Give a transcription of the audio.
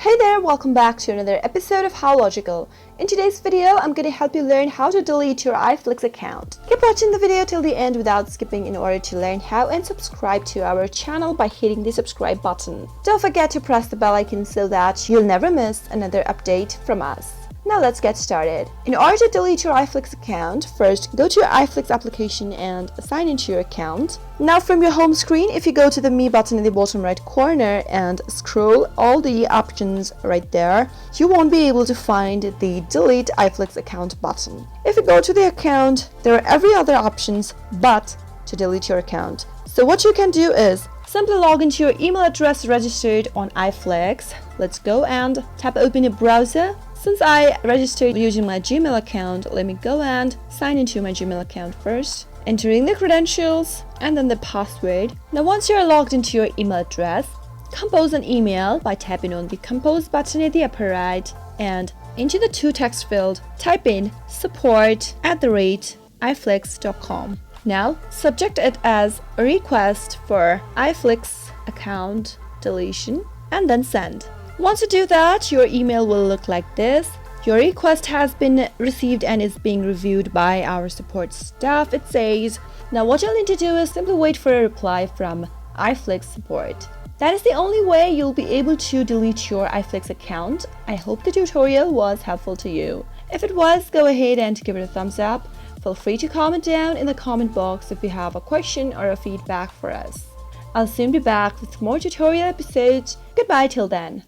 Hey there, welcome back to another episode of How Logical. In today's video, I'm going to help you learn how to delete your iFlix account. Keep watching the video till the end without skipping in order to learn how and subscribe to our channel by hitting the subscribe button. Don't forget to press the bell icon so that you'll never miss another update from us. Now let's get started. In order to delete your iFlix account, first go to your iFlix application and sign into your account. Now from your home screen, if you go to the Me button in the bottom right corner and scroll all the options right there, you won't be able to find the Delete iFlix account button. If you go to the account, there are every other options but to delete your account. So what you can do is simply log into your email address registered on iFlix. Let's go and tap open a browser. Since I registered using my Gmail account, let me go and sign into my Gmail account first, entering the credentials and then the password. Now once you're logged into your email address, compose an email by tapping on the compose button at the upper right, and into the to text field, type in support@iflix.com. Now subject it as a request for iFlix account deletion and then send. Once you do that, your email will look like this. Your request has been received and is being reviewed by our support staff, it says. Now what you'll need to do is simply wait for a reply from iFlix support. That is the only way you'll be able to delete your iFlix account. I hope the tutorial was helpful to you. If it was, go ahead and give it a thumbs up. Feel free to comment down in the comment box if you have a question or a feedback for us. I'll soon be back with more tutorial episodes. Goodbye till then.